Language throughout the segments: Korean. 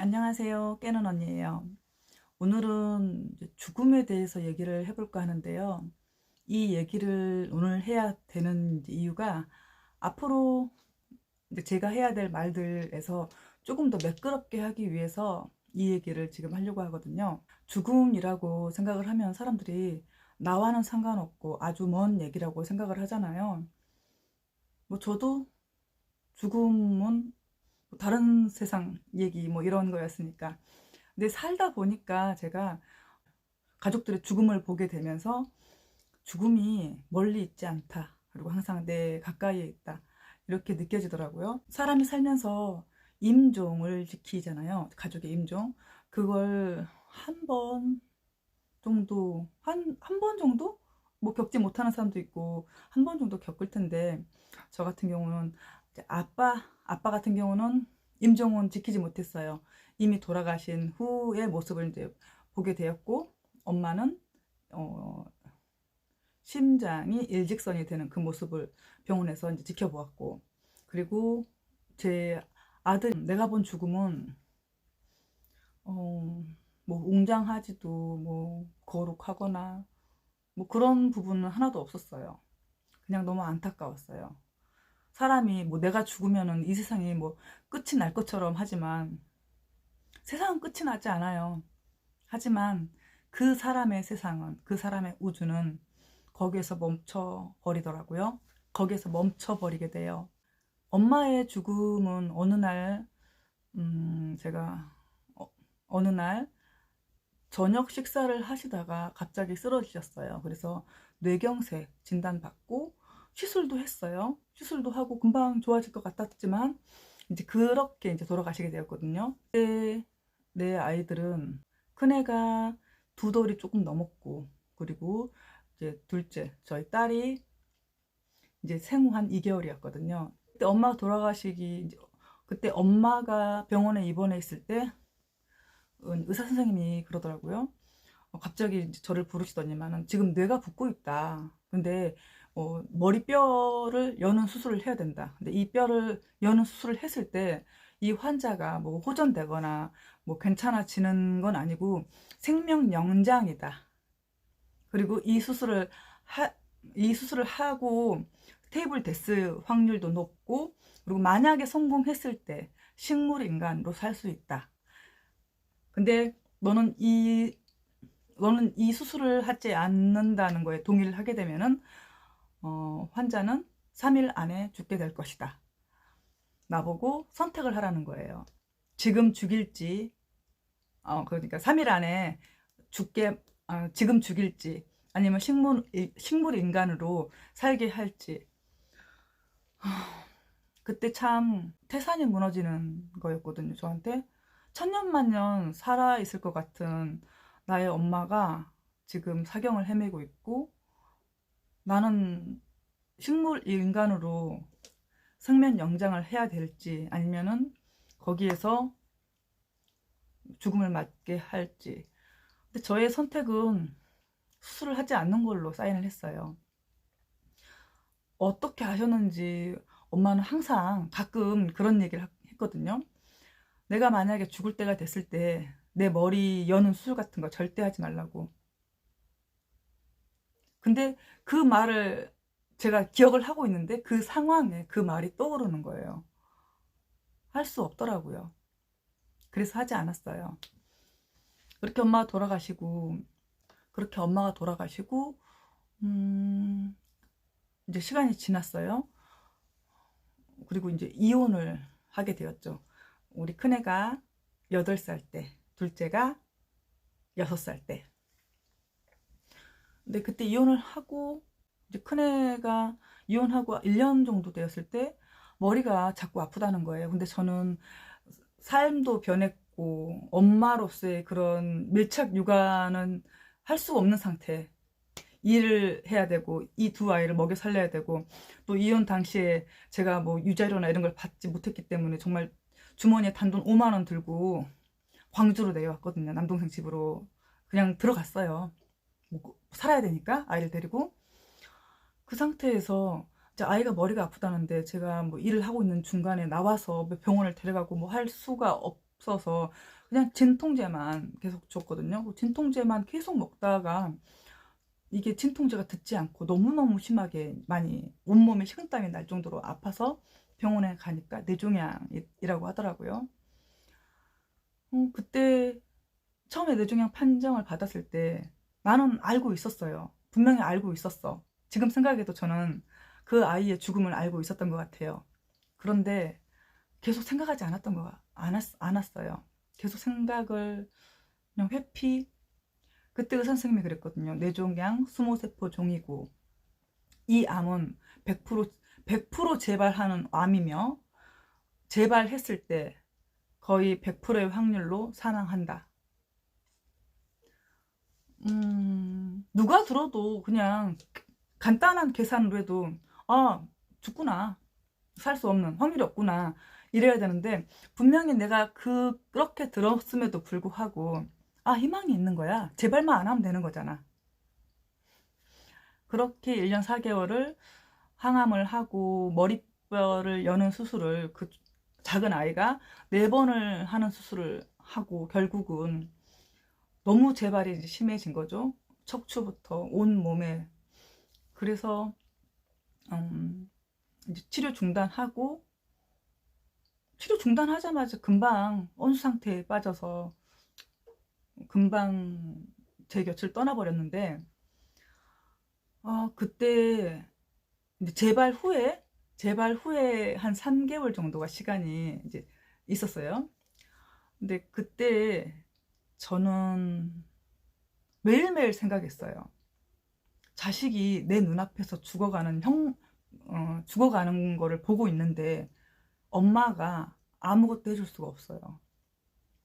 안녕하세요. 깨는 언니예요. 오늘은 이제 죽음에 대해서 얘기를 해볼까 하는데요. 이 얘기를 오늘 해야 되는 이제 이유가 앞으로 이제 제가 해야 될 말들에서 조금 더 매끄럽게 하기 위해서 이 얘기를 지금 하려고 하거든요. 죽음이라고 생각을 하면 사람들이 나와는 상관없고 아주 먼 얘기라고 생각을 하잖아요. 뭐 저도 죽음은 다른 세상 얘기 뭐 이런 거였으니까. 근데 살다 보니까 제가 가족들의 죽음을 보게 되면서 죽음이 멀리 있지 않다. 그리고 항상 내 가까이에 있다. 이렇게 느껴지더라고요. 사람이 살면서 임종을 지키잖아요. 가족의 임종. 그걸 한 번 정도, 한 번 정도? 뭐 겪지 못하는 사람도 있고, 한 번 정도 겪을 텐데, 저 같은 경우는, 이제 아빠 같은 경우는 임종은 지키지 못했어요. 이미 돌아가신 후의 모습을 이제 보게 되었고, 엄마는, 어, 심장이 일직선이 되는 그 모습을 병원에서 이제 지켜보았고, 그리고 제 아들, 내가 본 죽음은, 어, 뭐, 웅장하지도, 뭐, 거룩하거나, 뭐 그런 부분은 하나도 없었어요. 그냥 너무 안타까웠어요. 사람이 뭐 내가 죽으면은 이 세상이 뭐 끝이 날 것처럼 하지만 세상은 끝이 나지 않아요. 하지만 그 사람의 세상은, 그 사람의 우주는 거기에서 멈춰 버리더라고요. 거기에서 멈춰 버리게 돼요. 엄마의 죽음은 어느 날, 제가 어느 날 저녁 식사를 하시다가 갑자기 쓰러지셨어요. 그래서 뇌경색 진단받고 시술도 했어요. 시술도 하고 금방 좋아질 것 같았지만 이제 그렇게 이제 돌아가시게 되었거든요. 그때 내 아이들은 큰애가 두 돌이 조금 넘었고, 그리고 이제 둘째 저희 딸이 이제 생후 한 2개월이었거든요. 그때 엄마가 돌아가시기, 그때 엄마가 병원에 입원해 있을 때 의사 선생님이 그러더라고요. 갑자기 이제 저를 부르시더니만은 지금 뇌가 붓고 있다. 근데 머리뼈를 여는 수술을 해야 된다. 근데 이 뼈를 여는 수술을 했을 때 이 환자가 뭐 호전되거나 뭐 괜찮아지는 건 아니고 생명 연장이다. 그리고 이 수술을 하고 테이블 데스 확률도 높고, 그리고 만약에 성공했을 때 식물 인간으로 살 수 있다. 근데 너는 이 수술을 하지 않는다는 거에 동의를 하게 되면은 환자는 3일 안에 죽게 될 것이다. 나보고 선택을 하라는 거예요. 지금 죽일지, 그러니까 3일 안에 지금 죽일지, 아니면 식물 인간으로 살게 할지. 그때 참 태산이 무너지는 거였거든요, 저한테. 천년만년 살아있을 것 같은 나의 엄마가 지금 사경을 헤매고 있고, 나는 식물 인간으로 생명 연장을 해야 될지, 아니면은 거기에서 죽음을 맞게 할지. 근데 저의 선택은 수술을 하지 않는 걸로 사인을 했어요. 어떻게 하셨는지 엄마는 항상 가끔 그런 얘기를 했거든요. 내가 만약에 죽을 때가 됐을 때 내 머리 여는 수술 같은 거 절대 하지 말라고. 근데 그 말을 제가 기억을 하고 있는데 그 상황에 그 말이 떠오르는 거예요. 할 수 없더라고요. 그래서 하지 않았어요. 그렇게 엄마가 돌아가시고, 그렇게 엄마가 돌아가시고, 이제 시간이 지났어요. 그리고 이제 이혼을 하게 되었죠. 우리 큰애가 8살 때, 둘째가 6살 때. 근데 그때 이혼을 하고, 이제 큰애가 이혼하고 1년 정도 되었을 때 머리가 자꾸 아프다는 거예요. 근데 저는 삶도 변했고 엄마로서의 그런 밀착 육아는 할 수가 없는 상태. 일을 해야 되고 이 두 아이를 먹여 살려야 되고, 또 이혼 당시에 제가 뭐 유자료나 이런 걸 받지 못했기 때문에 정말 주머니에 단돈 5만 원 들고 광주로 내려왔거든요. 남동생 집으로 그냥 들어갔어요. 뭐 살아야 되니까 아이를 데리고. 그 상태에서 이제 아이가 머리가 아프다는데 제가 뭐 일을 하고 있는 중간에 나와서 병원을 데려가고 뭐 할 수가 없어서 그냥 진통제만 계속 줬거든요. 그 진통제만 계속 먹다가 이게 진통제가 듣지 않고 너무너무 심하게 많이 온몸에 식은땀이 날 정도로 아파서 병원에 가니까 뇌종양이라고 하더라고요. 그때 처음에 뇌종양 판정을 받았을 때 나는 알고 있었어요. 분명히 알고 있었어. 지금 생각해도 저는 그 아이의 죽음을 알고 있었던 것 같아요. 그런데 계속 생각하지 않았어요. 계속 생각을 그냥 회피. 그때 의사 선생님이 그랬거든요. 뇌종양 수모세포 종이고 이 암은 100% 재발하는 암이며 재발했을 때 거의 100%의 확률로 사망한다. 누가 들어도 그냥 간단한 계산으로 해도 아, 죽구나, 살 수 없는 확률이 없구나 이래야 되는데 분명히 내가 그렇게 들었음에도 불구하고 아, 희망이 있는 거야. 재발만 안 하면 되는 거잖아. 그렇게 1년 4개월을 항암을 하고 머리뼈를 여는 수술을 그 작은 아이가 4번을 하는 수술을 하고 결국은 너무 재발이 심해진 거죠. 척추부터 온 몸에. 그래서 이제 치료 중단하자마자 금방 온수 상태에 빠져서 금방 제 곁을 떠나버렸는데 그때 이제 재발 후에 한 3개월 정도가 시간이 이제 있었어요. 근데 그때 저는 매일매일 생각했어요. 자식이 내 눈앞에서 죽어가는 거를 보고 있는데 엄마가 아무것도 해줄 수가 없어요.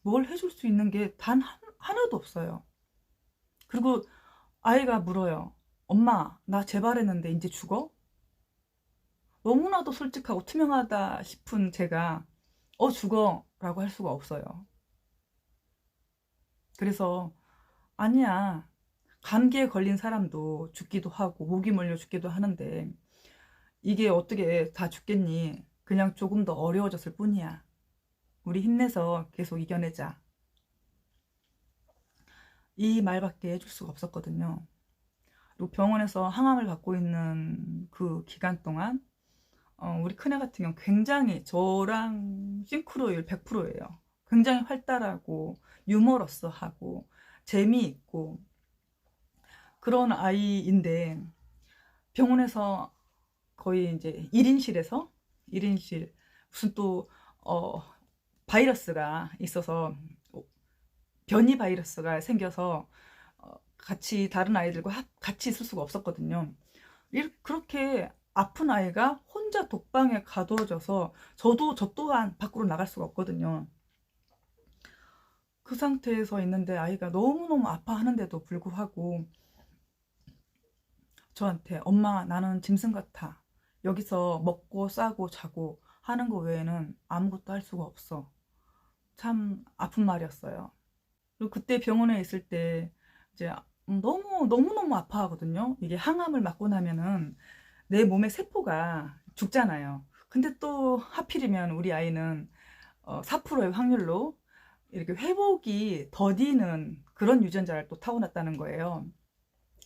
뭘 해줄 수 있는 게 단 하나도 없어요. 그리고 아이가 물어요. 엄마, 나 재발했는데 이제 죽어? 너무나도 솔직하고 투명하다 싶은 제가 죽어 라고 할 수가 없어요. 그래서 아니야, 감기에 걸린 사람도 죽기도 하고 목이 몰려 죽기도 하는데 이게 어떻게 다 죽겠니? 그냥 조금 더 어려워졌을 뿐이야. 우리 힘내서 계속 이겨내자. 이 말밖에 해줄 수가 없었거든요. 그리고 병원에서 항암을 받고 있는 그 기간 동안 우리 큰애 같은 경우 굉장히 저랑 싱크로율 100%예요. 굉장히 활달하고 유머러스하고 재미있고 그런 아이인데 병원에서 거의 이제 1인실 무슨 또 바이러스가 있어서 변이 바이러스가 생겨서 같이 다른 아이들과 같이 있을 수가 없었거든요. 그렇게 아픈 아이가 혼자 독방에 가두어져서 저 또한 밖으로 나갈 수가 없거든요. 그 상태에서 있는데 아이가 너무너무 아파하는데도 불구하고 저한테 엄마, 나는 짐승 같아. 여기서 먹고 싸고 자고 하는 거 외에는 아무것도 할 수가 없어. 참 아픈 말이었어요. 그리고 그때 병원에 있을 때 이제 너무너무 아파하거든요. 이게 항암을 맞고 나면은 내 몸의 세포가 죽잖아요. 근데 또 하필이면 우리 아이는 4%의 확률로 이렇게 회복이 더디는 그런 유전자를 또 타고났다는 거예요.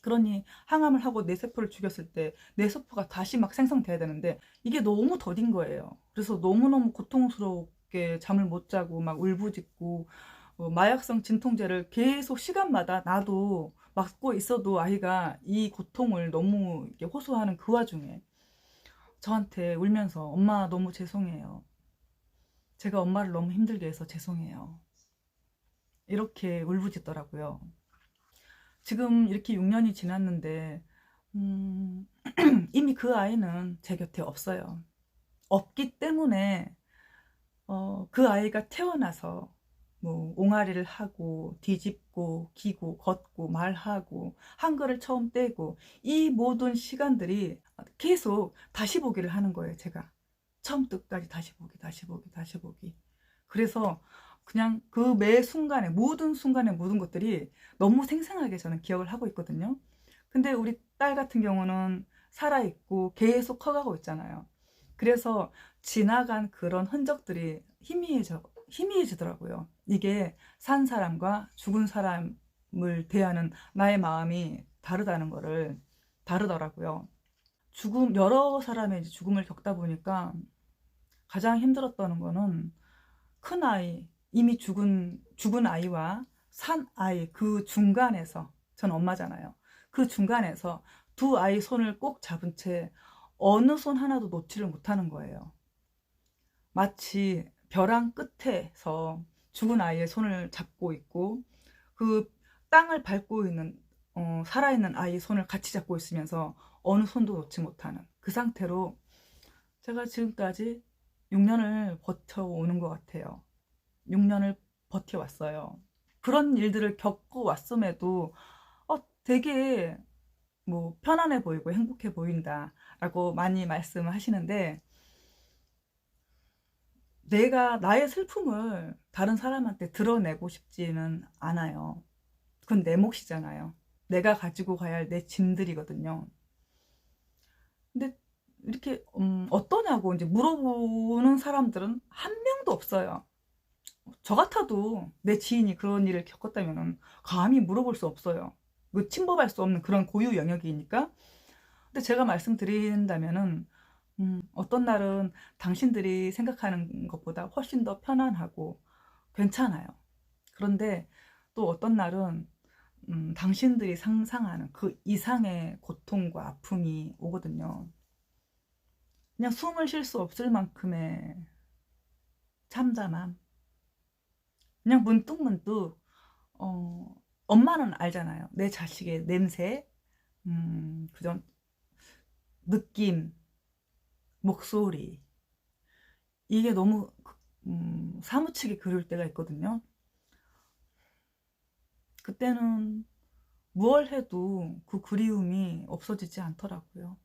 그러니 항암을 하고 내 세포를 죽였을 때 내 세포가 다시 막 생성돼야 되는데 이게 너무 더딘 거예요. 그래서 너무너무 고통스럽게 잠을 못 자고 막 울부짖고 마약성 진통제를 계속 시간마다 나도 맞고 있어도 아이가 이 고통을 너무 이렇게 호소하는 그 와중에 저한테 울면서 엄마 너무 죄송해요. 제가 엄마를 너무 힘들게 해서 죄송해요. 이렇게 울부짖더라고요. 지금 이렇게 6년이 지났는데 이미 그 아이는 제 곁에 없어요. 없기 때문에 그 아이가 태어나서 뭐 옹알이를 하고 뒤집고 기고 걷고 말하고 한글을 처음 떼고 이 모든 시간들이 계속 다시 보기를 하는 거예요. 제가 처음부터 끝까지 다시 보기. 그래서 그냥 그 매 순간에 모든 것들이 너무 생생하게 저는 기억을 하고 있거든요. 근데 우리 딸 같은 경우는 살아있고 계속 커가고 있잖아요. 그래서 지나간 그런 흔적들이 희미해지더라고요. 이게 산 사람과 죽은 사람을 대하는 나의 마음이 다르더라고요. 여러 사람의 죽음을 겪다 보니까 가장 힘들었던 거는 큰 아이, 이미 죽은 아이와 산 아이, 그 중간에서, 전 엄마잖아요. 그 중간에서 두 아이 손을 꼭 잡은 채 어느 손 하나도 놓지를 못하는 거예요. 마치 벼랑 끝에서 죽은 아이의 손을 잡고 있고, 그 땅을 밟고 있는, 살아있는 아이의 손을 같이 잡고 있으면서 어느 손도 놓지 못하는 그 상태로 제가 지금까지 6년을 버텨오는 것 같아요. 6년을 버텨왔어요. 그런 일들을 겪어왔음에도 되게 뭐 편안해 보이고 행복해 보인다라고 많이 말씀을 하시는데, 내가 나의 슬픔을 다른 사람한테 드러내고 싶지는 않아요. 그건 내 몫이잖아요. 내가 가지고 가야 할 내 짐들이거든요. 근데 이렇게 어떠냐고 이제 물어보는 사람들은 한 명도 없어요. 저 같아도 내 지인이 그런 일을 겪었다면 감히 물어볼 수 없어요. 침범할 수 없는 그런 고유 영역이니까. 근데 제가 말씀드린다면은 어떤 날은 당신들이 생각하는 것보다 훨씬 더 편안하고 괜찮아요. 그런데 또 어떤 날은 당신들이 상상하는 그 이상의 고통과 아픔이 오거든요. 그냥 숨을 쉴 수 없을 만큼의 참담함. 그냥 문득문득 엄마는 알잖아요. 내 자식의 냄새, 그전 느낌, 목소리, 이게 너무 사무치게 그리울 때가 있거든요. 그때는 무얼 해도 그 그리움이 없어지지 않더라고요.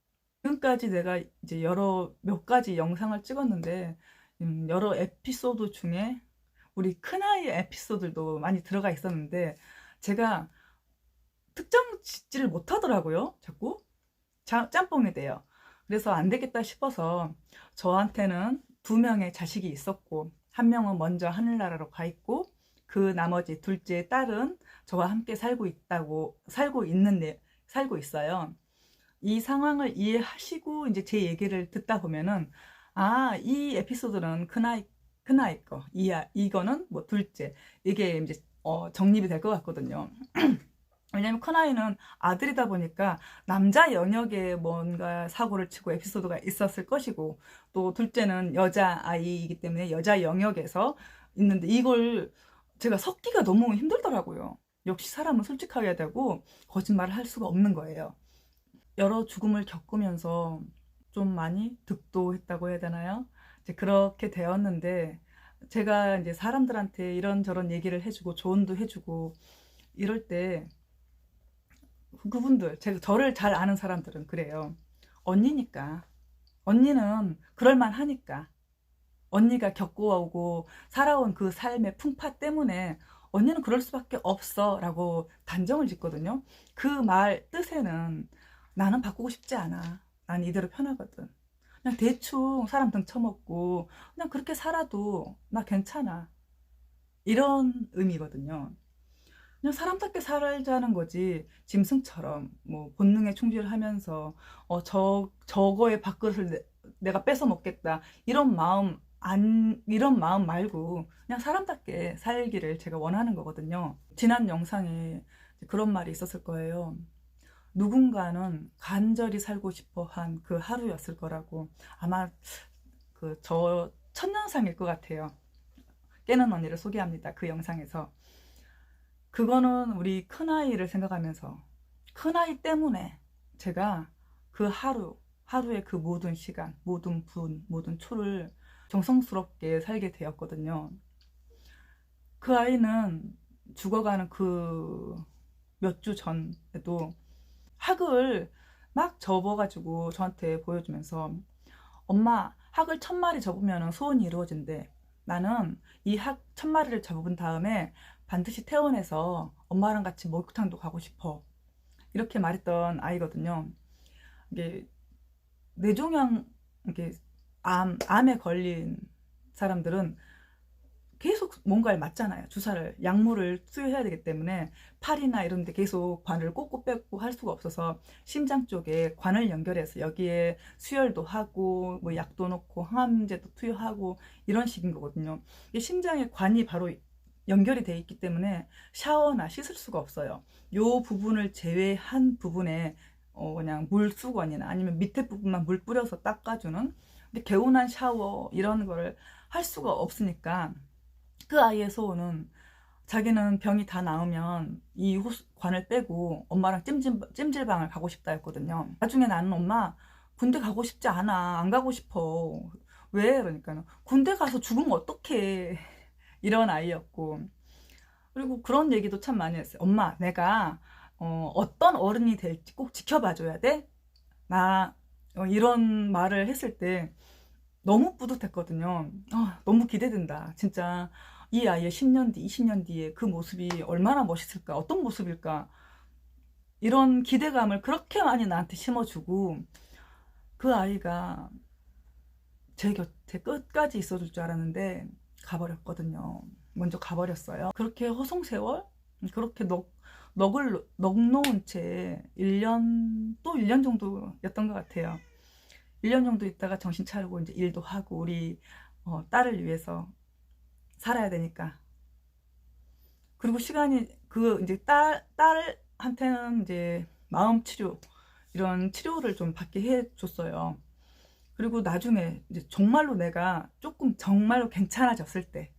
지금까지 내가 이제 몇 가지 영상을 찍었는데, 여러 에피소드 중에 우리 큰아이의 에피소드도 많이 들어가 있었는데, 제가 특정 짓지를 못하더라고요. 자꾸 짬뽕이 돼요. 그래서 안 되겠다 싶어서, 저한테는 2명의 자식이 있었고, 1명은 먼저 하늘나라로 가 있고, 그 나머지 둘째 딸은 저와 함께 살고 있어요. 이 상황을 이해하시고 이제 제 얘기를 듣다 보면은, 이 에피소드는 큰아이 거, 이거는 뭐 둘째, 이게 이제 정립이 될 것 같거든요. 왜냐면 큰아이는 아들이다 보니까 남자 영역에 뭔가 사고를 치고 에피소드가 있었을 것이고, 또 둘째는 여자아이이기 때문에 여자 영역에서 있는데, 이걸 제가 섞기가 너무 힘들더라고요. 역시 사람은 솔직하게 해야 되고 거짓말을 할 수가 없는 거예요. 여러 죽음을 겪으면서 좀 많이 득도했다고 해야 되나요? 이제 그렇게 되었는데, 제가 이제 사람들한테 이런저런 얘기를 해주고 조언도 해주고 이럴 때, 그분들, 저를 잘 아는 사람들은 그래요. 언니니까. 언니는 그럴만 하니까. 언니가 겪어오고 살아온 그 삶의 풍파 때문에 언니는 그럴 수밖에 없어 라고 단정을 짓거든요. 그 말 뜻에는 나는 바꾸고 싶지 않아. 난 이대로 편하거든. 그냥 대충 사람 등쳐먹고 그냥 그렇게 살아도 나 괜찮아. 이런 의미거든요. 그냥 사람답게 살자는 거지, 짐승처럼 뭐 본능에 충실하면서 저거의 밥그릇을 내가 뺏어 먹겠다, 이런 마음 말고 그냥 사람답게 살기를 제가 원하는 거거든요. 지난 영상에 그런 말이 있었을 거예요. 누군가는 간절히 살고 싶어 한 그 하루였을 거라고. 아마 저 첫 영상일 것 같아요. 깨는 언니를 소개합니다. 그 영상에서. 그거는 우리 큰아이를 생각하면서, 큰아이 때문에 제가 그 하루의 그 모든 시간, 모든 분, 모든 초를 정성스럽게 살게 되었거든요. 그 아이는 죽어가는 그 몇 주 전에도 학을 막 접어가지고 저한테 보여주면서, 엄마, 학을 1000마리 접으면 소원이 이루어진대. 나는 이 학 1000마리를 접은 다음에 반드시 퇴원해서 엄마랑 같이 목욕탕도 가고 싶어. 이렇게 말했던 아이거든요. 이게 뇌종양, 이게 암에 걸린 사람들은 계속 뭔가를 맞잖아요. 주사를, 약물을 투여해야 되기 때문에 팔이나 이런 데 계속 관을 꽂고 뺏고 할 수가 없어서 심장 쪽에 관을 연결해서 여기에 수혈도 하고 뭐 약도 넣고 항암제도 투여하고 이런 식인 거거든요. 이 심장에 관이 바로 연결이 돼 있기 때문에 샤워나 씻을 수가 없어요. 요 부분을 제외한 부분에 그냥 물수건이나 아니면 밑에 부분만 물 뿌려서 닦아주는, 근데 개운한 샤워 이런 거를 할 수가 없으니까 그 아이의 소원은, 자기는 병이 다 나으면 이 관을 빼고 엄마랑 찜질방을 가고 싶다 했거든요. 나중에 나는 엄마 군대 가고 싶지 않아, 안 가고 싶어. 왜? 그러니까 군대 가서 죽으면 어떡해. 이런 아이였고, 그리고 그런 얘기도 참 많이 했어요. 엄마, 내가 어떤 어른이 될지 꼭 지켜봐 줘야 돼. 나 이런 말을 했을 때 너무 뿌듯했거든요. 너무 기대된다. 진짜 이 아이의 10년 뒤, 20년 뒤에 그 모습이 얼마나 멋있을까, 어떤 모습일까, 이런 기대감을 그렇게 많이 나한테 심어주고, 그 아이가 제 곁에 끝까지 있어줄 줄 알았는데 가버렸거든요. 먼저 가버렸어요. 그렇게 허송세월, 그렇게 넋놓은 채 1년, 또 1년 정도였던 것 같아요. 1년 정도 있다가 정신 차리고 이제 일도 하고 우리 딸을 위해서 살아야 되니까. 그리고 시간이 이제 딸한테는 이제 마음 치료, 이런 치료를 좀 받게 해줬어요. 그리고 나중에 이제 정말로 내가 조금 정말로 괜찮아졌을 때,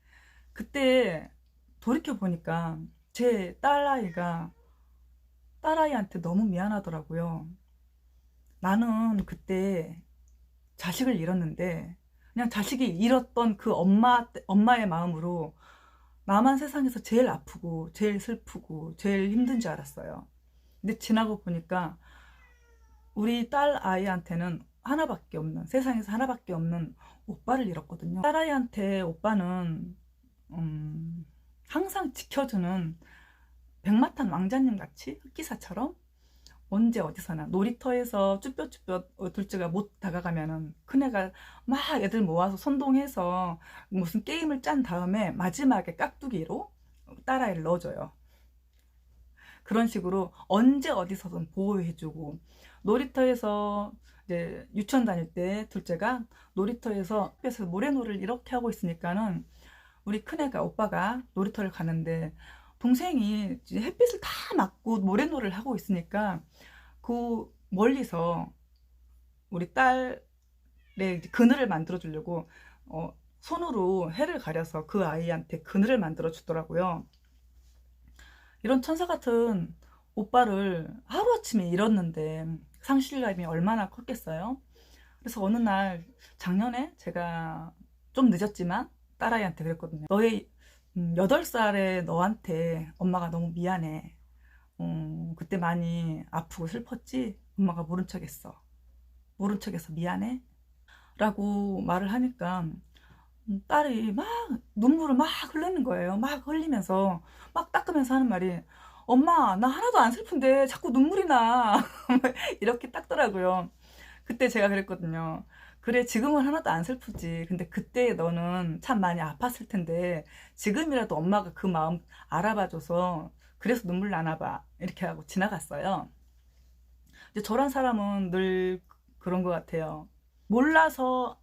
그때 돌이켜 보니까 제 딸아이한테 너무 미안하더라고요. 나는 그때 자식을 잃었는데 그냥 자식이 잃었던 그 엄마의 마음으로 나만 세상에서 제일 아프고 제일 슬프고 제일 힘든 줄 알았어요. 근데 지나고 보니까 우리 딸 아이한테는 하나밖에 없는, 세상에서 하나밖에 없는 오빠를 잃었거든요. 딸 아이한테 오빠는 항상 지켜주는 백마탄 왕자님 같이, 흑기사처럼 언제 어디서나 놀이터에서 쭈뼛쭈뼛 둘째가 못 다가가면은 큰애가 막 애들 모아서 선동해서 무슨 게임을 짠 다음에 마지막에 깍두기로 딸아이를 넣어줘요. 그런 식으로 언제 어디서든 보호해주고, 놀이터에서 이제 유치원 다닐 때 둘째가 놀이터에서 모래놀이를 이렇게 하고 있으니까는 우리 큰애가, 오빠가 놀이터를 가는데 동생이 이제 햇빛을 다 맞고 모래놀이를 하고 있으니까 그 멀리서 우리 딸의 그늘을 만들어 주려고 손으로 해를 가려서 그 아이한테 그늘을 만들어 주더라고요. 이런 천사 같은 오빠를 하루아침에 잃었는데 상실감이 얼마나 컸겠어요. 그래서 어느 날 작년에 제가 좀 늦었지만 딸아이한테 그랬거든요. 너의 8살의 너한테 엄마가 너무 미안해. 그때 많이 아프고 슬펐지? 엄마가 모른 척했어. 모른 척해서 미안해? 라고 말을 하니까 딸이 막 눈물을 막 흘리는 거예요. 막 흘리면서 막 닦으면서 하는 말이, 엄마 나 하나도 안 슬픈데 자꾸 눈물이 나. 이렇게 닦더라고요. 그때 제가 그랬거든요. 그래, 지금은 하나도 안 슬프지. 근데 그때 너는 참 많이 아팠을 텐데 지금이라도 엄마가 그 마음 알아봐줘서 그래서 눈물 나나 봐. 이렇게 하고 지나갔어요. 이제 저런 사람은 늘 그런 것 같아요. 몰라서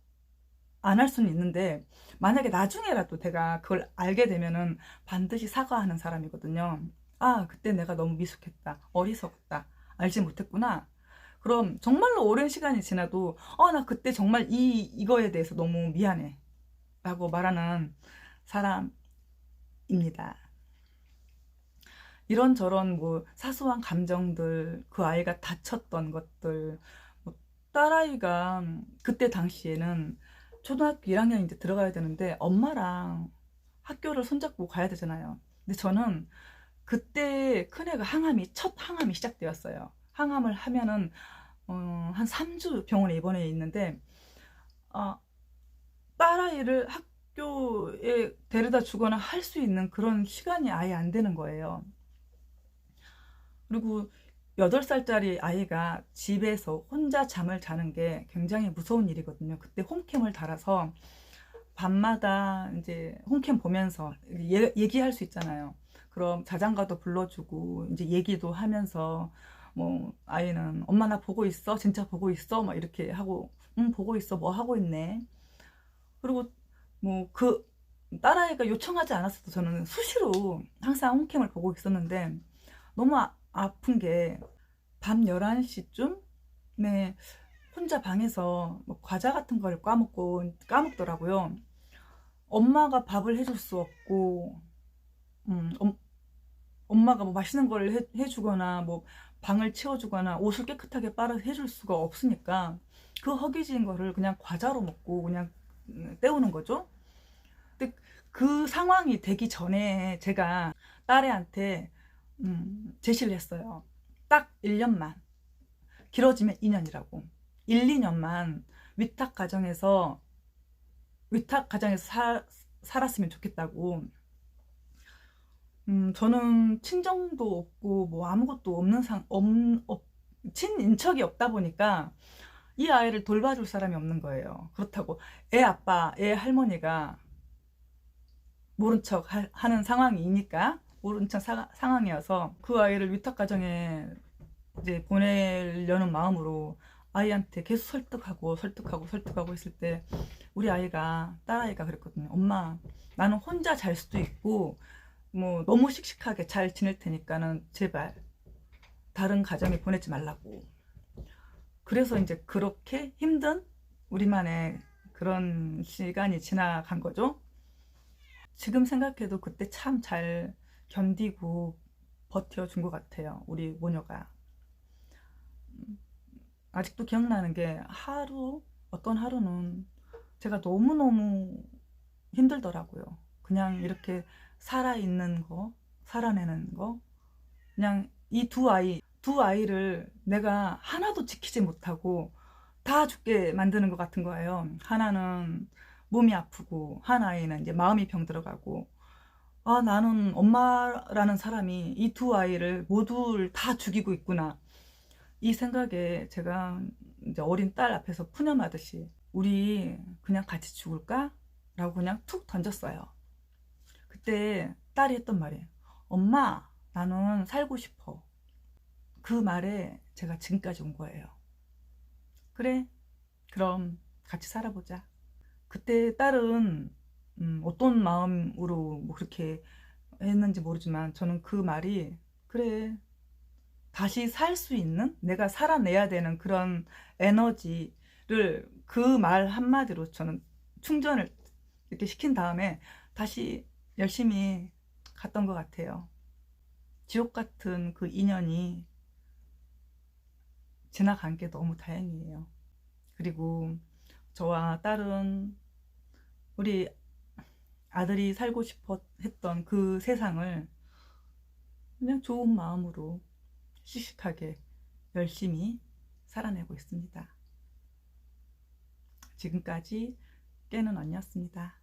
안 할 수는 있는데 만약에 나중에라도 내가 그걸 알게 되면은 반드시 사과하는 사람이거든요. 아, 그때 내가 너무 미숙했다, 어리석었다, 알지 못했구나. 그럼 정말로 오랜 시간이 지나도 나 그때 정말 이거에 대해서 너무 미안해 라고 말하는 사람입니다. 이런저런 뭐 사소한 감정들, 그 아이가 다쳤던 것들, 뭐 딸아이가 그때 당시에는 초등학교 1학년 이제 들어가야 되는데 엄마랑 학교를 손잡고 가야 되잖아요. 근데 저는 그때 큰애가 첫 항암이 시작되었어요. 항암을 하면은 한 3주 병원에 입원해 있는데 딸아이를 학교에 데려다 주거나 할 수 있는 그런 시간이 아예 안 되는 거예요. 그리고 8살짜리 아이가 집에서 혼자 잠을 자는 게 굉장히 무서운 일이거든요. 그때 홈캠을 달아서 밤마다 이제 홈캠 보면서 얘기할 수 있잖아요. 그럼 자장가도 불러주고 이제 얘기도 하면서 뭐 아이는 엄마 나 보고 있어? 진짜 보고 있어? 막 이렇게 하고 응 보고 있어. 뭐 하고 있네. 그리고 뭐 그 딸아이가 요청하지 않았어도 저는 수시로 항상 홈캠을 보고 있었는데 너무 아픈 게 밤 11시쯤에 혼자 방에서 뭐 과자 같은 걸 까먹더라고요. 엄마가 밥을 해줄 수 없고, 엄마가 뭐 맛있는 걸 해주거나, 뭐 방을 치워주거나, 옷을 깨끗하게 빨아 해줄 수가 없으니까, 그 허기진 거를 그냥 과자로 먹고 그냥 때우는 거죠. 근데 그 상황이 되기 전에 제가 딸애한테 제시를 했어요. 딱 1년만. 길어지면 2년이라고. 1, 2년만 위탁 가정에서 살았으면 좋겠다고. 저는 친정도 없고 뭐 아무것도 없는 친인척이 없다 보니까 이 아이를 돌봐줄 사람이 없는 거예요. 그렇다고 애 아빠, 애 할머니가 모른 척 하는 상황이니까 모른 척 상황이어서 그 아이를 위탁가정에 이제 보내려는 마음으로 아이한테 계속 설득하고 했을 때 우리 아이가 딸아이가 그랬거든요. 엄마 나는 혼자 잘 수도 있고 뭐 너무 씩씩하게 잘 지낼 테니까는 제발 다른 가정에 보내지 말라고. 그래서 이제 그렇게 힘든 우리만의 그런 시간이 지나간 거죠. 지금 생각해도 그때 참 잘 견디고 버텨준 것 같아요. 우리 모녀가. 아직도 기억나는 게 어떤 하루는 제가 너무너무 힘들더라고요. 그냥 이렇게 살아있는 거, 살아내는 거. 그냥 이 두 아이를 내가 하나도 지키지 못하고 다 죽게 만드는 것 같은 거예요. 하나는 몸이 아프고, 한 아이는 이제 마음이 병들어가고, 아, 나는 엄마라는 사람이 이 두 아이를 모두를 다 죽이고 있구나. 이 생각에 제가 이제 어린 딸 앞에서 푸념하듯이 우리 그냥 같이 죽을까? 라고 그냥 툭 던졌어요. 그때 딸이 했던 말이 엄마 나는 살고 싶어. 그 말에 제가 지금까지 온 거예요. 그래 그럼 같이 살아보자. 그때 딸은 어떤 마음으로 뭐 그렇게 했는지 모르지만 저는 그 말이 그래 다시 살 수 있는 내가 살아내야 되는 그런 에너지를 그 말 한마디로 저는 충전을 이렇게 시킨 다음에 다시 열심히 갔던 것 같아요. 지옥 같은 그 인연이 지나간 게 너무 다행이에요. 그리고 저와 딸은 우리 아들이 살고 싶어 했던 그 세상을 그냥 좋은 마음으로 씩씩하게 열심히 살아내고 있습니다. 지금까지 깨는 언니였습니다.